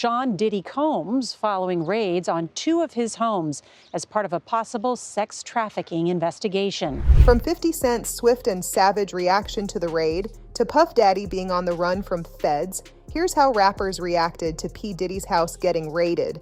Sean Diddy Combs following raids on 2 of his homes as part of a possible sex trafficking investigation. From 50 Cent's swift and savage reaction to the raid, to Puff Daddy being on the run from feds, here's how rappers reacted to P Diddy's house getting raided.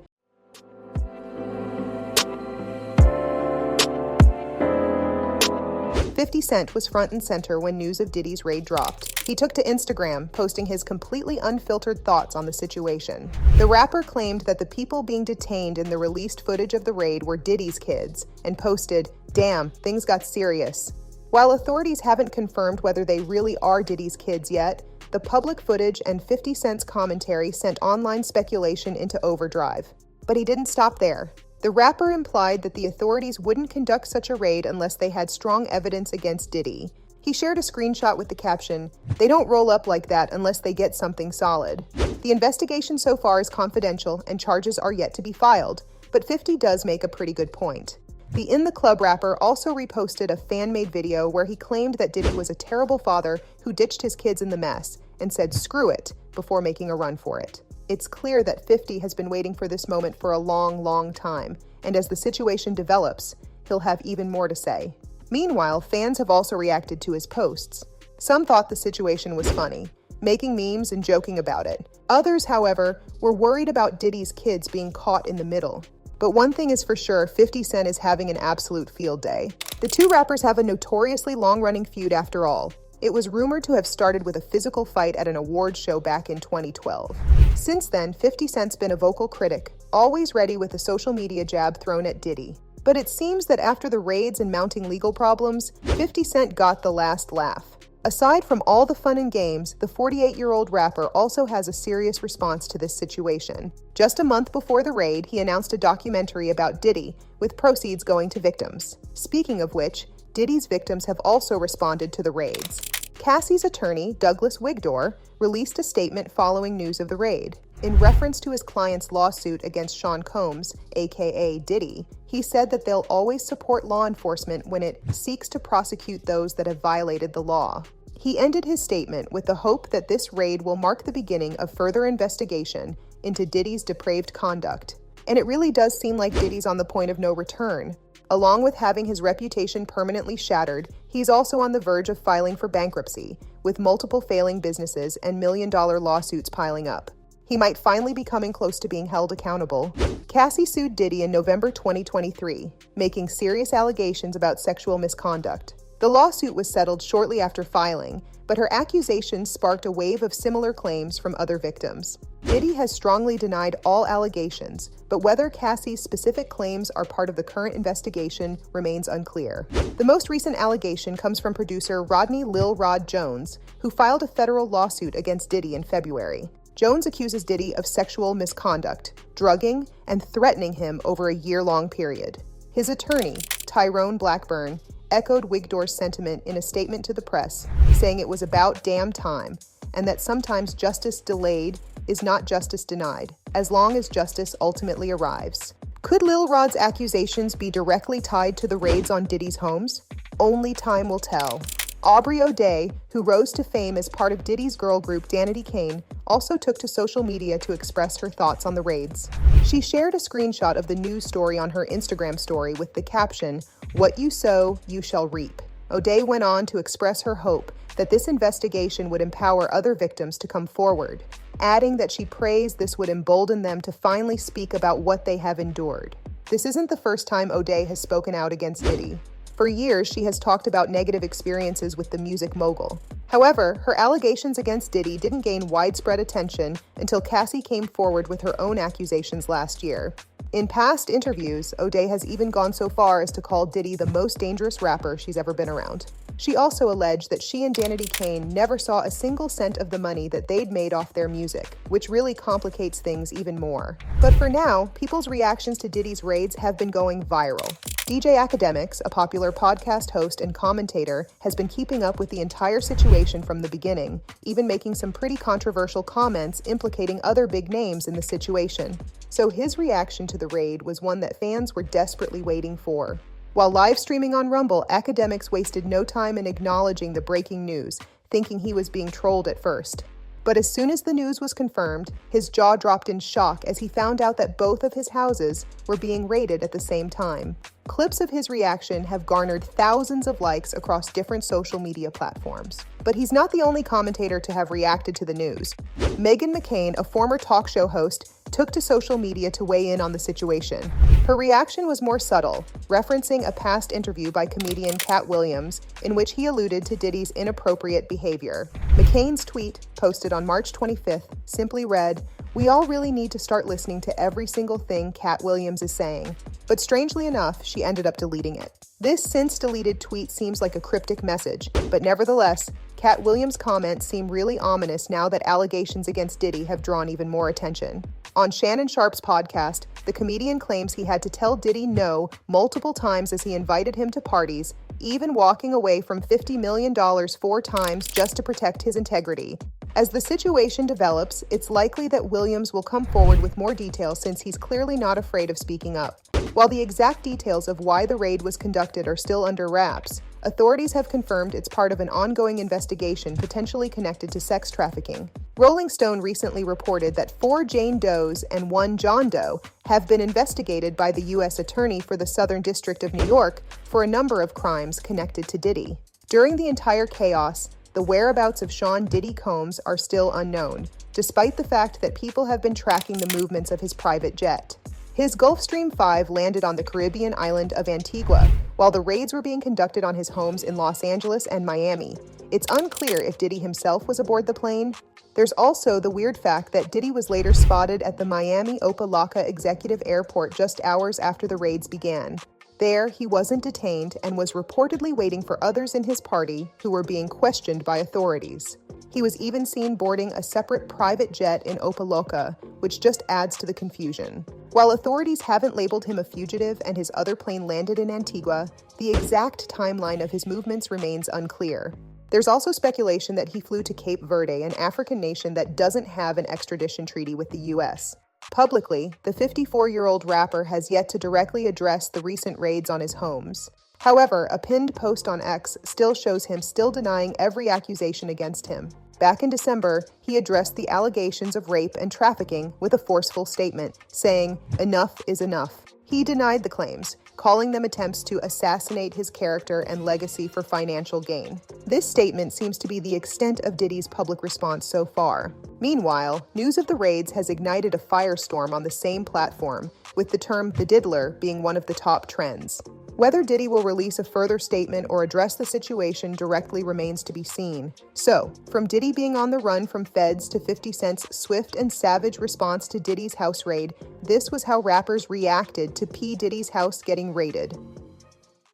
"50 Cent was front and center when news of Diddy's raid dropped. He took to Instagram, posting his completely unfiltered thoughts on the situation. The rapper claimed that the people being detained in the released footage of the raid were Diddy's kids, and posted, "Damn, things got serious." While authorities haven't confirmed whether they really are Diddy's kids yet, the public footage and 50 Cent's commentary sent online speculation into overdrive. But he didn't stop there. The rapper implied that the authorities wouldn't conduct such a raid unless they had strong evidence against Diddy. He shared a screenshot with the caption, "They don't roll up like that unless they get something solid." The investigation so far is confidential and charges are yet to be filed, but 50 does make a pretty good point. The In the Club rapper also reposted a fan-made video where he claimed that Diddy was a terrible father who ditched his kids in the mess and said "screw it" before making a run for it. It's clear that 50 has been waiting for this moment for a long, long time, and as the situation develops, he'll have even more to say. Meanwhile, fans have also reacted to his posts. Some thought the situation was funny, making memes and joking about it. Others, however, were worried about Diddy's kids being caught in the middle. But one thing is for sure, 50 Cent is having an absolute field day. The two rappers have a notoriously long-running feud after all. It was rumored to have started with a physical fight at an awards show back in 2012. Since then, 50 Cent's been a vocal critic, always ready with a social media jab thrown at Diddy. But it seems that after the raids and mounting legal problems, 50 Cent got the last laugh. Aside from all the fun and games, the 48-year-old rapper also has a serious response to this situation. Just a month before the raid, he announced a documentary about Diddy, with proceeds going to victims. Speaking of which, Diddy's victims have also responded to the raids. Cassie's attorney, Douglas Wigdor, released a statement following news of the raid. In reference to his client's lawsuit against Sean Combs, aka Diddy, he said that they'll always support law enforcement when it seeks to prosecute those that have violated the law. He ended his statement with the hope that this raid will mark the beginning of further investigation into Diddy's depraved conduct. And it really does seem like Diddy's on the point of no return. Along with having his reputation permanently shattered, he's also on the verge of filing for bankruptcy, with multiple failing businesses and million-dollar lawsuits piling up. He might finally be coming close to being held accountable. Cassie sued Diddy in November 2023, making serious allegations about sexual misconduct. The lawsuit was settled shortly after filing, but her accusations sparked a wave of similar claims from other victims. Diddy has strongly denied all allegations, but whether Cassie's specific claims are part of the current investigation remains unclear. The most recent allegation comes from producer Rodney Lil Rod Jones, who filed a federal lawsuit against Diddy in February. Jones accuses Diddy of sexual misconduct, drugging, and threatening him over a year-long period. His attorney, Tyrone Blackburn, echoed Wigdor's sentiment in a statement to the press, saying it was about damn time, and that sometimes justice delayed is not justice denied, as long as justice ultimately arrives. Could Lil Rod's accusations be directly tied to the raids on Diddy's homes? Only time will tell. Aubrey O'Day, who rose to fame as part of Diddy's girl group Danity Kane, also took to social media to express her thoughts on the raids. She shared a screenshot of the news story on her Instagram story with the caption, "What you sow, you shall reap." O'Day went on to express her hope that this investigation would empower other victims to come forward, adding that she prays this would embolden them to finally speak about what they have endured. This isn't the first time O'Day has spoken out against Diddy. For years, she has talked about negative experiences with the music mogul. However, her allegations against Diddy didn't gain widespread attention until Cassie came forward with her own accusations last year. In past interviews, O'Day has even gone so far as to call Diddy the most dangerous rapper she's ever been around. She also alleged that she and Danity Kane never saw a single cent of the money that they'd made off their music, which really complicates things even more. But for now, people's reactions to Diddy's raids have been going viral. DJ Academics, a popular podcast host and commentator, has been keeping up with the entire situation from the beginning, even making some pretty controversial comments implicating other big names in the situation. So his reaction to the raid was one that fans were desperately waiting for. While live streaming on Rumble, Academics wasted no time in acknowledging the breaking news, thinking he was being trolled at first. But as soon as the news was confirmed, his jaw dropped in shock as he found out that both of his houses were being raided at the same time. Clips of his reaction have garnered thousands of likes across different social media platforms. But he's not the only commentator to have reacted to the news. Meghan McCain, a former talk show host, took to social media to weigh in on the situation. Her reaction was more subtle, referencing a past interview by comedian Cat Williams in which he alluded to Diddy's inappropriate behavior. McCain's tweet, posted on March 25th, simply read, "We all really need to start listening to every single thing Cat Williams is saying." But strangely enough, she ended up deleting it. This since-deleted tweet seems like a cryptic message, but nevertheless, Cat Williams' comments seem really ominous now that allegations against Diddy have drawn even more attention. On Shannon Sharpe's podcast, the comedian claims he had to tell Diddy no multiple times as he invited him to parties, even walking away from $50 million 4 times just to protect his integrity. As the situation develops, it's likely that Williams will come forward with more details since he's clearly not afraid of speaking up. While the exact details of why the raid was conducted are still under wraps, authorities have confirmed it's part of an ongoing investigation potentially connected to sex trafficking. Rolling Stone recently reported that 4 Jane Does and 1 John Doe have been investigated by the U.S. Attorney for the Southern District of New York for a number of crimes connected to Diddy. During the entire chaos, the whereabouts of Sean Diddy Combs are still unknown, despite the fact that people have been tracking the movements of his private jet. His Gulfstream 5 landed on the Caribbean island of Antigua, while the raids were being conducted on his homes in Los Angeles and Miami. It's unclear if Diddy himself was aboard the plane. There's also the weird fact that Diddy was later spotted at the Miami Opa-locka Executive Airport just hours after the raids began. There, he wasn't detained and was reportedly waiting for others in his party who were being questioned by authorities. He was even seen boarding a separate private jet in Opa-locka, which just adds to the confusion. While authorities haven't labeled him a fugitive and his other plane landed in Antigua, the exact timeline of his movements remains unclear. There's also speculation that he flew to Cape Verde, an African nation that doesn't have an extradition treaty with the U.S. Publicly, the 54-year-old rapper has yet to directly address the recent raids on his homes. However, a pinned post on X still shows him still denying every accusation against him. Back in December, he addressed the allegations of rape and trafficking with a forceful statement, saying, "Enough is enough." He denied the claims, calling them attempts to assassinate his character and legacy for financial gain. This statement seems to be the extent of Diddy's public response so far. Meanwhile, news of the raids has ignited a firestorm on the same platform, with the term "the diddler" being one of the top trends. Whether Diddy will release a further statement or address the situation directly remains to be seen. So, from Diddy being on the run from feds to 50 Cent's swift and savage response to Diddy's house raid, this was how rappers reacted to P Diddy's house getting raided.